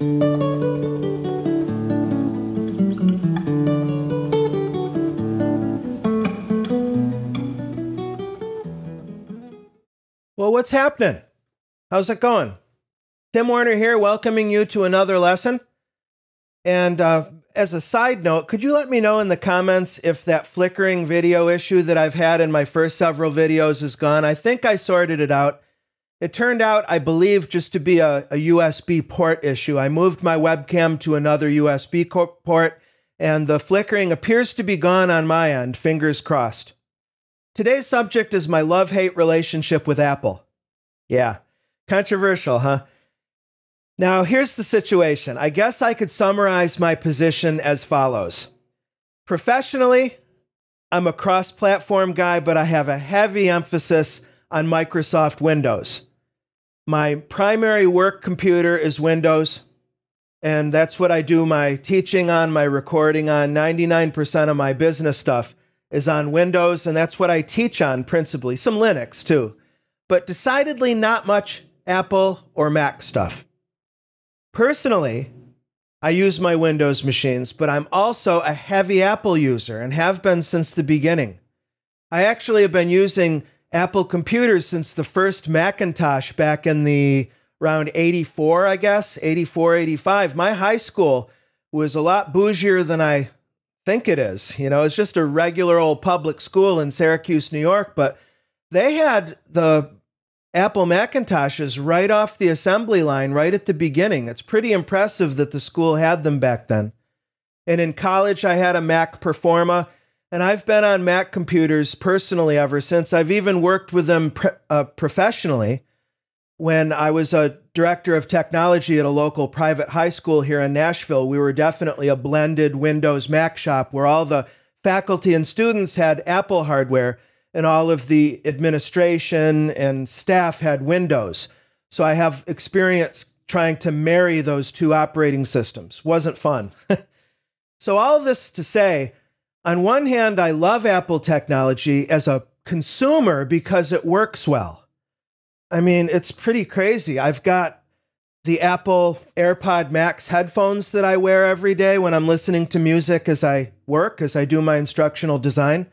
Well, what's happening? How's it going? Tim Warner here, welcoming you to another lesson. And as a side note, could you let me know in the comments if that flickering video issue that I've had in my first several videos is gone? I think I sorted it out. It turned out, I believe, just to be a USB port issue. I moved my webcam to another USB port, and the flickering appears to be gone on my end, fingers crossed. Today's subject is my love-hate relationship with Apple. Yeah, controversial, huh? Now, here's the situation. I guess I could summarize my position as follows. Professionally, I'm a cross-platform guy, but I have a heavy emphasis on Microsoft Windows. My primary work computer is Windows, and that's what I do my teaching on, my recording on. 99% of my business stuff is on Windows, and that's what I teach on principally. Some Linux, too. But decidedly not much Apple or Mac stuff. Personally, I use my Windows machines, but I'm also a heavy Apple user and have been since the beginning. I actually have been using Apple computers since the first Macintosh back in the around 84, I guess, 84, 85. My high school was a lot bougier than I think it is. You know, it's just a regular old public school in Syracuse, New York, but they had the Apple Macintoshes right off the assembly line, right at the beginning. It's pretty impressive that the school had them back then. And in college, I had a Mac Performa, and I've been on Mac computers personally ever since. I've even worked with them professionally. When I was a director of technology at a local private high school here in Nashville, we were definitely a blended Windows Mac shop where all the faculty and students had Apple hardware and all of the administration and staff had Windows. So I have experience trying to marry those two operating systems. Wasn't fun. So all of this to say, on one hand, I love Apple technology as a consumer because it works well. I mean, it's pretty crazy. I've got the Apple AirPod Max headphones that I wear every day when I'm listening to music as I work, as I do my instructional design.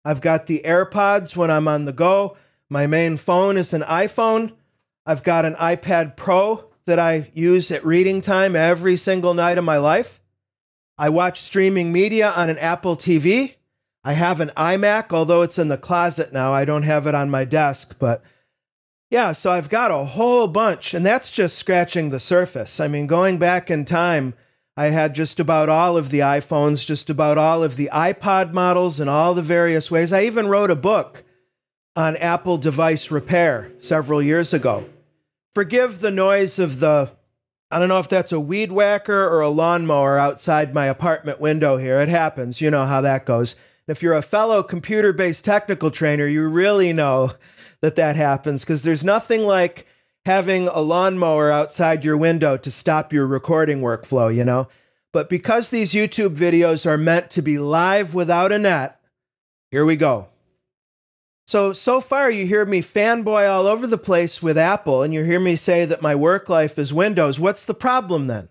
I've got the AirPods when I'm on the go. My main phone is an iPhone. I've got an iPad Pro that I use at reading time every single night of my life. I watch streaming media on an Apple TV. I have an iMac, although it's in the closet now. I don't have it on my desk, but yeah, so I've got a whole bunch, and that's just scratching the surface. I mean, going back in time, I had just about all of the iPhones, just about all of the iPod models in all the various ways. I even wrote a book on Apple device repair several years ago. Forgive the noise of I don't know if that's a weed whacker or a lawnmower outside my apartment window here. It happens. You know how that goes. And if you're a fellow computer-based technical trainer, you really know that happens, because there's nothing like having a lawnmower outside your window to stop your recording workflow, you know? But because these YouTube videos are meant to be live without a net, here we go. So far you hear me fanboy all over the place with Apple, and you hear me say that my work life is Windows. What's the problem then?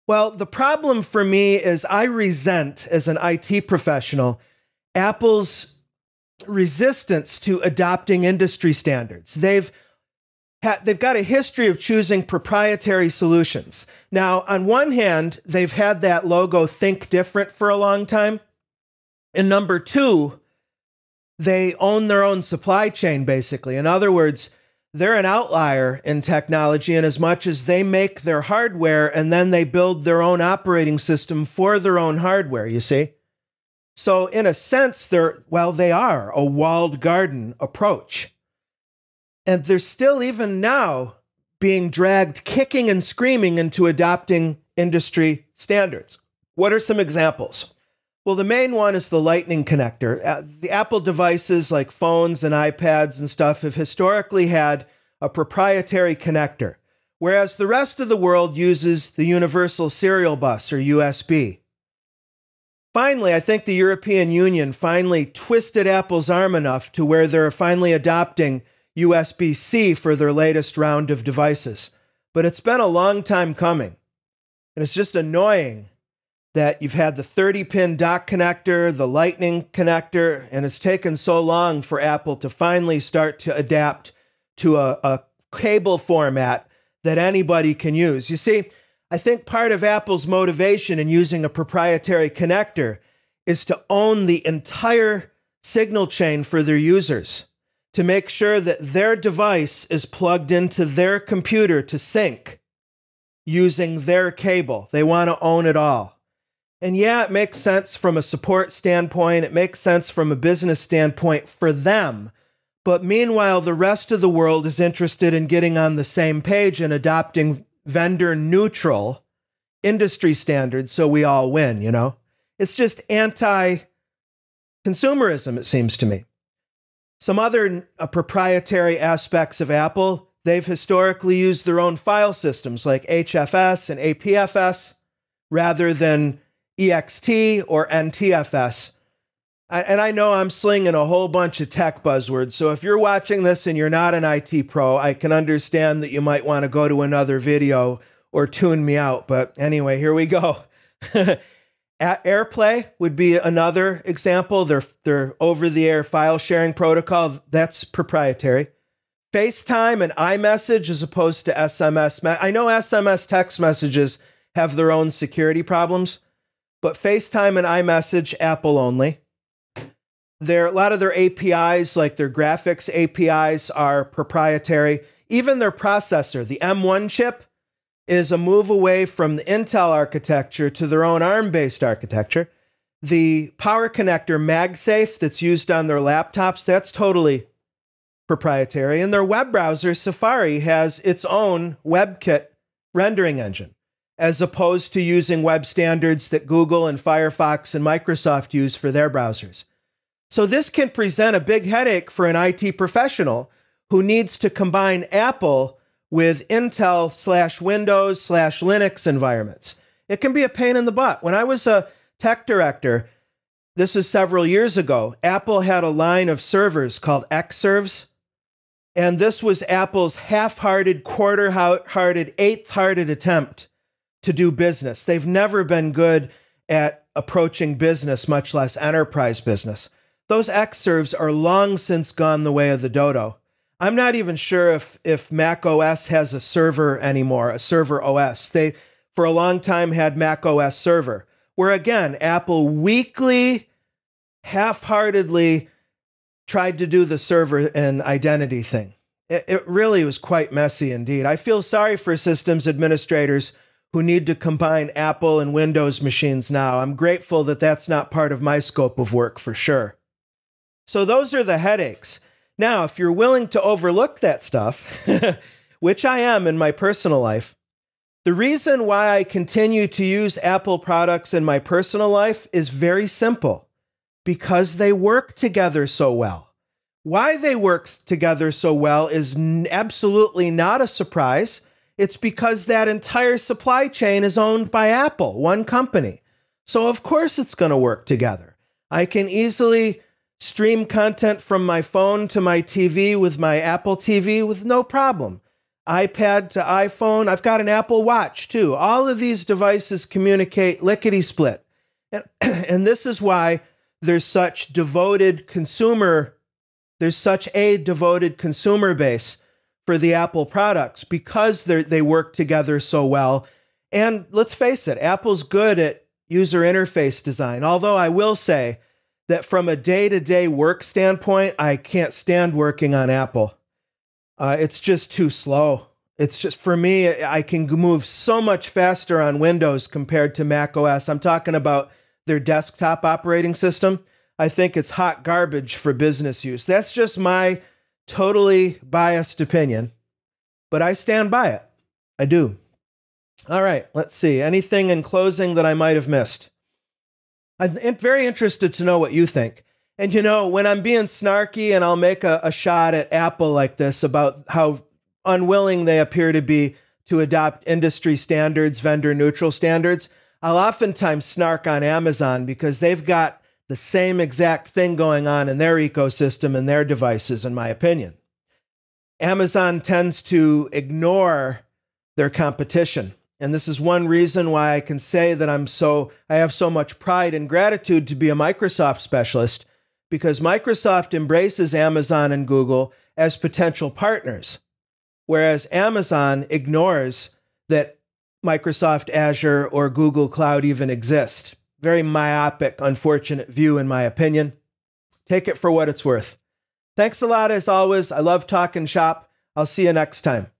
Well, the problem for me is I resent, as an IT professional, Apple's resistance to adopting industry standards. They've got a history of choosing proprietary solutions. Now, on one hand, they've had that logo Think Different for a long time. And number two, they own their own supply chain, basically. In other words, they're an outlier in technology in as much as they make their hardware and then they build their own operating system for their own hardware, you see? So in a sense, they are a walled garden approach. And they're still, even now, being dragged kicking and screaming into adopting industry standards. What are some examples? Well, the main one is the Lightning connector. The Apple devices like phones and iPads and stuff have historically had a proprietary connector, whereas the rest of the world uses the Universal Serial Bus, or USB. Finally, I think the European Union finally twisted Apple's arm enough to where they're finally adopting USB-C for their latest round of devices. But it's been a long time coming. And it's just annoying that you've had the 30-pin dock connector, the lightning connector, and it's taken so long for Apple to finally start to adapt to a cable format that anybody can use. You see, I think part of Apple's motivation in using a proprietary connector is to own the entire signal chain for their users, to make sure that their device is plugged into their computer to sync using their cable. They want to own it all. And yeah, it makes sense from a support standpoint. It makes sense from a business standpoint for them. But meanwhile, the rest of the world is interested in getting on the same page and adopting vendor-neutral industry standards so we all win, you know? It's just anti-consumerism, it seems to me. Some other proprietary aspects of Apple, they've historically used their own file systems like HFS and APFS rather than EXT or NTFS. And I know I'm slinging a whole bunch of tech buzzwords, so if you're watching this and you're not an IT pro, I can understand that you might want to go to another video or tune me out. But anyway, here we go. AirPlay would be another example. Their over-the-air file sharing protocol, that's proprietary. FaceTime and iMessage as opposed to SMS. I know SMS text messages have their own security problems, but FaceTime and iMessage, Apple only. A lot of their APIs, like their graphics APIs, are proprietary. Even their processor, the M1 chip, is a move away from the Intel architecture to their own ARM-based architecture. The power connector MagSafe that's used on their laptops, that's totally proprietary. And their web browser, Safari, has its own WebKit rendering engine, as opposed to using web standards that Google and Firefox and Microsoft use for their browsers. So this can present a big headache for an IT professional who needs to combine Apple with Intel/Windows/Linux environments. It can be a pain in the butt. When I was a tech director, this was several years ago, Apple had a line of servers called Xserves, and this was Apple's half-hearted, quarter-hearted, eighth-hearted attempt to do business. They've never been good at approaching business, much less enterprise business. Those Xserves are long since gone the way of the dodo. I'm not even sure if Mac OS has a server anymore, a server OS. They, for a long time, had Mac OS Server, where again, Apple weakly, half-heartedly tried to do the server and identity thing. It really was quite messy indeed. I feel sorry for systems administrators who need to combine Apple and Windows machines now. I'm grateful that that's not part of my scope of work for sure. So those are the headaches. Now, if you're willing to overlook that stuff, which I am in my personal life, the reason why I continue to use Apple products in my personal life is very simple. Because they work together so well. Why they work together so well is absolutely not a surprise. It's because that entire supply chain is owned by Apple, one company. So of course it's going to work together. I can easily stream content from my phone to my TV with my Apple TV with no problem. iPad to iPhone. I've got an Apple Watch too. All of these devices communicate lickety-split. And this is why there's such a devoted consumer base for the Apple products, because they work together so well. And let's face it, Apple's good at user interface design. Although I will say that from a day-to-day work standpoint, I can't stand working on Apple. It's just too slow. It's just, for me, I can move so much faster on Windows compared to Mac OS. I'm talking about their desktop operating system. I think it's hot garbage for business use. That's just my totally biased opinion, but I stand by it. I do. All right, let's see. Anything in closing that I might have missed? I'm very interested to know what you think. And you know, when I'm being snarky and I'll make a shot at Apple like this about how unwilling they appear to be to adopt industry standards, vendor neutral standards, I'll oftentimes snark on Amazon because they've got the same exact thing going on in their ecosystem and their devices, in my opinion. Amazon tends to ignore their competition. And this is one reason why I can say that I have so much pride and gratitude to be a Microsoft specialist, because Microsoft embraces Amazon and Google as potential partners, whereas Amazon ignores that Microsoft Azure or Google Cloud even exist. Very myopic, unfortunate view, in my opinion. Take it for what it's worth. Thanks a lot, as always. I love talking shop. I'll see you next time.